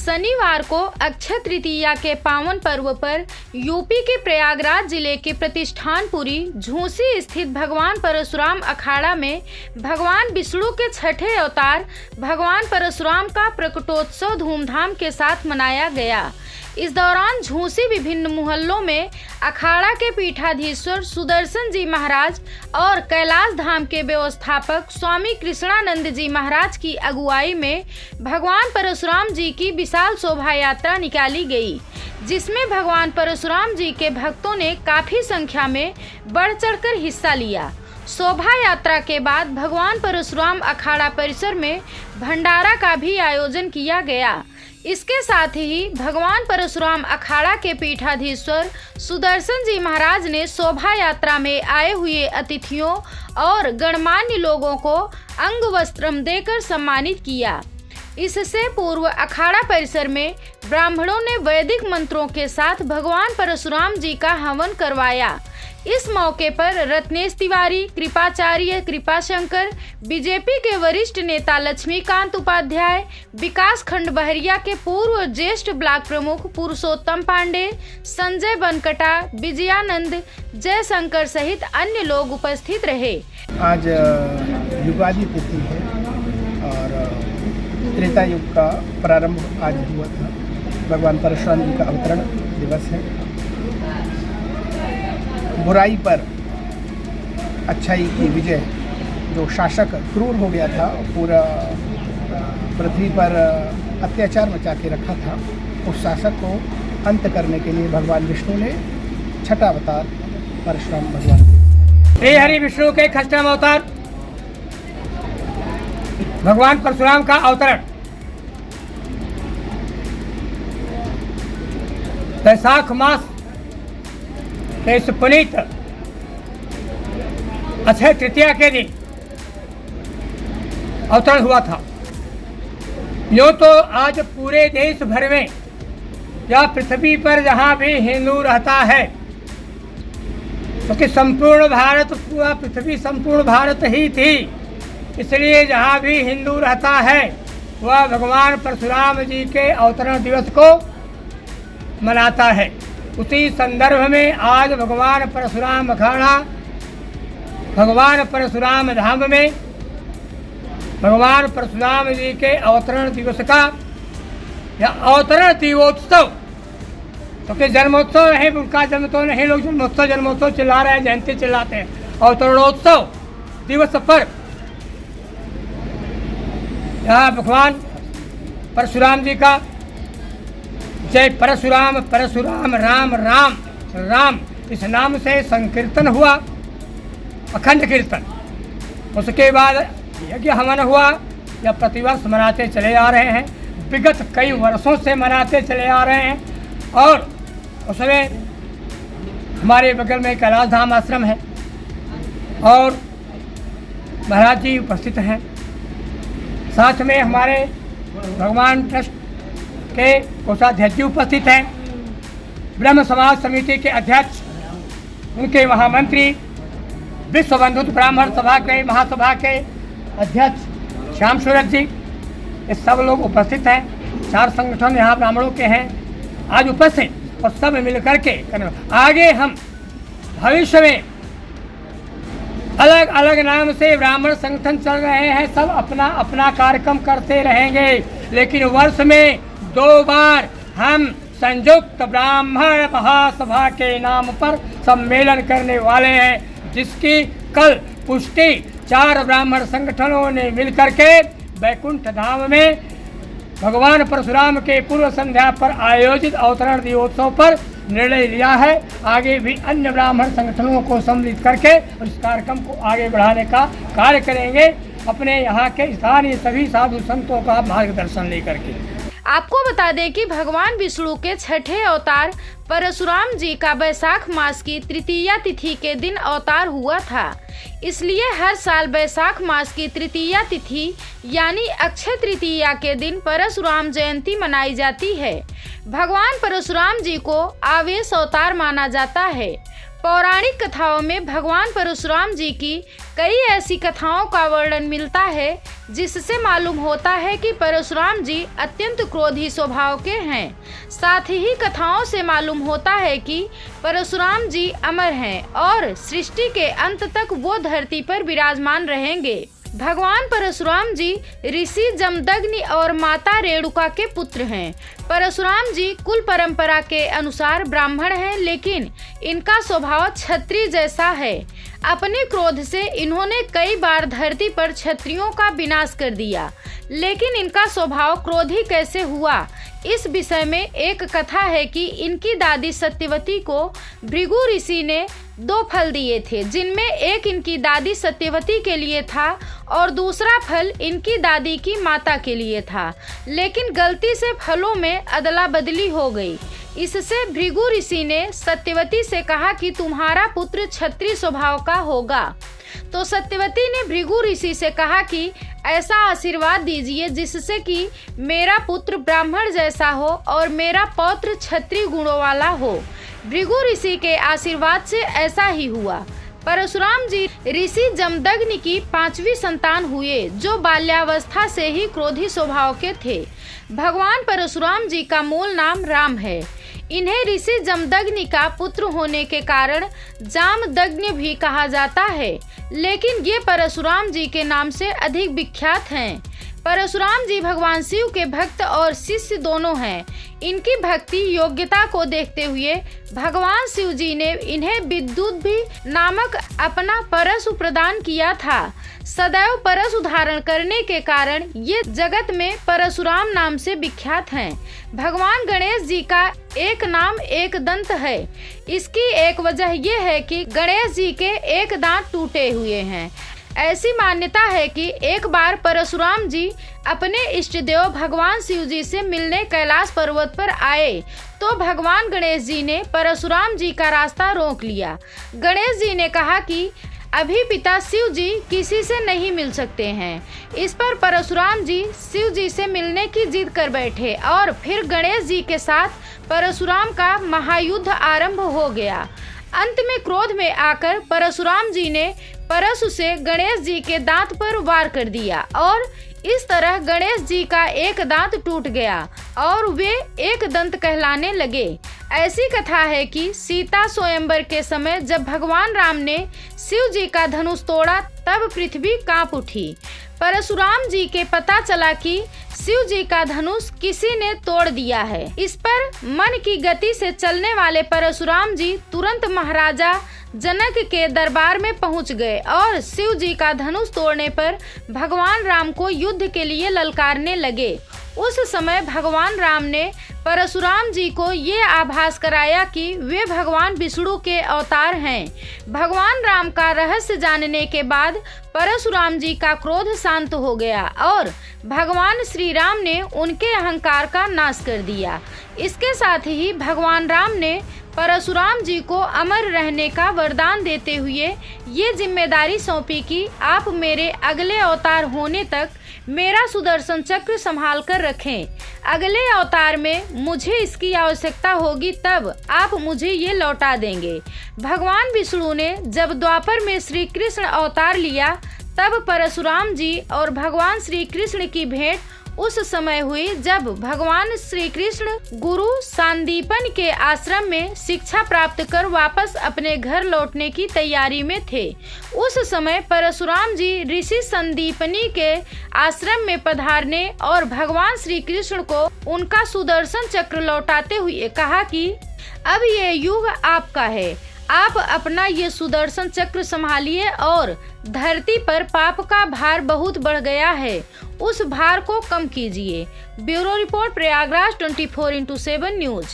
शनिवार को अक्षय तृतीया के पावन पर्व पर यूपी के प्रयागराज जिले के प्रतिष्ठानपुरी झूसी स्थित भगवान परशुराम अखाड़ा में भगवान विष्णु के छठे अवतार भगवान परशुराम का प्रकटोत्सव धूमधाम के साथ मनाया गया। इस दौरान झूसी विभिन्न मोहल्लों में अखाड़ा के पीठाधीश्वर सुदर्शन जी महाराज और कैलाश धाम के व्यवस्थापक स्वामी कृष्णानंद जी महाराज की अगुवाई में भगवान परशुराम जी की विशाल शोभा यात्रा निकाली गई, जिसमें भगवान परशुराम जी के भक्तों ने काफी संख्या में बढ़ चढ़कर हिस्सा लिया। शोभा यात्रा के बाद भगवान परशुराम अखाड़ा परिसर में भंडारा का भी आयोजन किया गया। इसके साथ ही भगवान परशुराम अखाड़ा के पीठाधीश्वर सुदर्शन जी महाराज ने शोभा यात्रा में आए हुए अतिथियों और गणमान्य लोगों को अंग वस्त्रम देकर सम्मानित किया। इससे पूर्व अखाड़ा परिसर में ब्राह्मणों ने वैदिक मंत्रों के साथ भगवान परशुराम जी का हवन करवाया। इस मौके पर रत्नेश तिवारी, कृपाचार्य कृपाशंकर, बीजेपी के वरिष्ठ नेता लक्ष्मीकांत उपाध्याय, विकास खंड बहरिया के पूर्व ज्येष्ठ ब्लॉक प्रमुख पुरुषोत्तम पांडे, संजय बनकटा, विजयानंद, जयशंकर सहित अन्य लोग उपस्थित रहे। आज युगादि तिथि है और त्रेता युग का प्रारंभ आज हुआ था। भगवान परशुराम जी का अवतरण दिवस है। बुराई पर अच्छाई की विजय, जो शासक क्रूर हो गया था, पूरा पृथ्वी पर अत्याचार मचा के रखा था, उस शासक को अंत करने के लिए भगवान विष्णु ने छठा अवतार परशुराम भगवान श्री हरि विष्णु के छठम अवतार भगवान परशुराम का अवतरण वैशाख मास के इस पुनीत अक्षय तृतीया के दिन अवतरण हुआ था। यूँ तो आज पूरे देश भर में या पृथ्वी पर जहाँ भी हिंदू रहता है, क्योंकि संपूर्ण भारत, पूरा पृथ्वी संपूर्ण भारत ही थी, इसलिए जहाँ भी हिंदू रहता है वह भगवान परशुराम जी के अवतरण दिवस को मनाता है। उसी संदर्भ में आज भगवान परशुराम अखाड़ा, भगवान परशुराम धाम में भगवान परशुराम जी के अवतरण दिवस का या अवतरण दिवोत्सव, क्योंकि जन्मोत्सव नहीं, उनका जन्म तो नहीं, लोग जन्मोत्सव जन्मोत्सव चिल्ला रहे हैं, जयंती चिल्लाते हैं। अवतरणोत्सव दिवस पर यहाँ भगवान परशुराम जी का जय परशुराम परशुराम राम राम राम इस नाम से संकीर्तन हुआ, अखंड कीर्तन। उसके बाद यज्ञ हवन हुआ, या प्रतिवर्ष मनाते चले आ रहे हैं, विगत कई वर्षों से मनाते चले आ रहे हैं। और उसमें हमारे बगल में कैलाश धाम आश्रम है और महाराज जी उपस्थित हैं। साथ में हमारे भगवान ट्रस्ट के कोषाध्यक्ष जी उपस्थित हैं, ब्रह्म समाज समिति के अध्यक्ष, उनके महामंत्री, विश्व बंधुत्व ब्राह्मण सभा के महासभा के अध्यक्ष श्याम सूरज जी, ये सब लोग उपस्थित हैं। 4 संगठन यहाँ ब्राह्मणों के हैं आज उपस्थित, और सब मिलकर के आगे हम भविष्य में अलग अलग नाम से ब्राह्मण संगठन चल रहे हैं, सब अपना अपना कार्यक्रम करते रहेंगे, लेकिन वर्ष में 2 बार हम संयुक्त ब्राह्मण महासभा के नाम पर सम्मेलन करने वाले हैं, जिसकी कल पुष्टि 4 ब्राह्मण संगठनों ने मिलकर के वैकुंठ धाम में भगवान परशुराम के पूर्व संध्या पर आयोजित अवतरण दिवोत्सव पर निर्णय लिया है। आगे भी अन्य ब्राह्मण संगठनों को सम्मिलित करके इस कार्यक्रम को आगे बढ़ाने का कार्य करेंगे, अपने यहाँ के स्थानीय सभी साधु संतों का मार्गदर्शन लेकर के। आपको बता दें कि भगवान विष्णु के छठे अवतार परशुराम जी का वैशाख मास की तृतीया तिथि के दिन अवतार हुआ था। इसलिए हर साल वैशाख मास की तृतीया तिथि यानी अक्षय तृतीया के दिन परशुराम जयंती मनाई जाती है। भगवान परशुराम जी को आवेश अवतार माना जाता है। पौराणिक कथाओं में भगवान परशुराम जी की कई ऐसी कथाओं का वर्णन मिलता है जिससे मालूम होता है कि परशुराम जी अत्यंत क्रोधी स्वभाव के हैं। साथ ही कथाओं से मालूम होता है कि परशुराम जी अमर हैं और सृष्टि के अंत तक वो धरती पर विराजमान रहेंगे। भगवान परशुराम जी ऋषि जमदग्नि और माता रेणुका के पुत्र हैं। परशुराम जी कुल परंपरा के अनुसार ब्राह्मण हैं, लेकिन इनका स्वभाव क्षत्रिय जैसा है। अपने क्रोध से इन्होंने कई बार धरती पर क्षत्रियों का विनाश कर दिया, लेकिन इनका स्वभाव क्रोधी कैसे हुआ, इस विषय में एक कथा है कि इनकी दादी सत्यवती को भृगु ऋषि ने 2 फल दिए थे, जिनमें एक इनकी दादी सत्यवती के लिए था और दूसरा फल इनकी दादी की माता के लिए था, लेकिन गलती से फलों में अदला बदली हो गई। इससे भृगु ऋषि ने सत्यवती से कहा कि तुम्हारा पुत्र क्षत्रिय स्वभाव का होगा। तो सत्यवती ने भृगु ऋषि से कहा कि ऐसा आशीर्वाद दीजिए जिससे कि मेरा पुत्र ब्राह्मण जैसा हो और मेरा पौत्र क्षत्रिय गुणों वाला हो। भृगु ऋषि के आशीर्वाद से ऐसा ही हुआ। परशुराम जी ऋषि जमदग्नि की 5वीं संतान हुए, जो बाल्यावस्था से ही क्रोधी स्वभाव के थे। भगवान परशुराम जी का मूल नाम राम है। इन्हें ऋषि जमदग्नि का पुत्र होने के कारण जामदग्नि भी कहा जाता है, लेकिन ये परशुराम जी के नाम से अधिक विख्यात हैं। परशुराम जी भगवान शिव के भक्त और शिष्य दोनों हैं। इनकी भक्ति योग्यता को देखते हुए भगवान शिव जी ने इन्हें विद्युत भी नामक अपना परशु प्रदान किया था। सदैव परशु धारण करने के कारण ये जगत में परशुराम नाम से विख्यात हैं। भगवान गणेश जी का एक नाम एक दंत है। इसकी एक वजह यह है कि गणेश जी के एक दांत टूटे हुए हैं। ऐसी मान्यता है कि एक बार परशुराम जी अपने इष्ट देव भगवान शिव जी से मिलने कैलाश पर्वत पर आए तो भगवान गणेश जी ने परशुराम जी का रास्ता रोक लिया। गणेश जी ने कहा कि अभी पिता शिव जी किसी से नहीं मिल सकते हैं। इस पर परशुराम जी शिव जी से मिलने की जिद कर बैठे और फिर गणेश जी के साथ परशुराम का महायुद्ध आरंभ हो गया। अंत में क्रोध में आकर परशुराम जी ने परशु से गणेश जी के दांत पर वार कर दिया और इस तरह गणेश जी का एक दांत टूट गया और वे एक दंत कहलाने लगे। ऐसी कथा है कि सीता स्वयंवर के समय जब भगवान राम ने शिव जी का धनुष तोड़ा तब पृथ्वी कांप उठी। परशुराम जी के पता चला कि शिव जी का धनुष किसी ने तोड़ दिया है। इस पर मन की गति से चलने वाले परशुराम जी तुरंत महाराजा जनक के दरबार में पहुंच गए और शिव जी का धनुष तोड़ने पर भगवान राम को युद्ध के लिए ललकारने लगे। उस समय भगवान राम ने परशुराम जी को ये आभास कराया कि वे भगवान विष्णु के अवतार हैं। भगवान राम का रहस्य जानने के बाद परशुराम जी का क्रोध शांत हो गया और भगवान श्री राम ने उनके अहंकार का नाश कर दिया। इसके साथ ही भगवान राम ने परशुराम जी को अमर रहने का वरदान देते हुए ये जिम्मेदारी सौंपी कि आप मेरे अगले अवतार होने तक मेरा सुदर्शन चक्र संभाल कर रखें। अगले अवतार में मुझे इसकी आवश्यकता होगी तब आप मुझे ये लौटा देंगे। भगवान विष्णु ने जब द्वापर में श्री कृष्ण अवतार लिया तब परशुराम जी और भगवान श्री कृष्ण की भेंट उस समय हुई जब भगवान श्री कृष्ण गुरु सांदीपन के आश्रम में शिक्षा प्राप्त कर वापस अपने घर लौटने की तैयारी में थे। उस समय परशुराम जी ऋषि संदीपनी के आश्रम में पधारने और भगवान श्री कृष्ण को उनका सुदर्शन चक्र लौटाते हुए कहा कि अब ये युग आपका है, आप अपना ये सुदर्शन चक्र संभालिए और धरती पर पाप का भार बहुत बढ़ गया है, उस भार को कम कीजिए। Bureau report Prayagraj 24x7 news.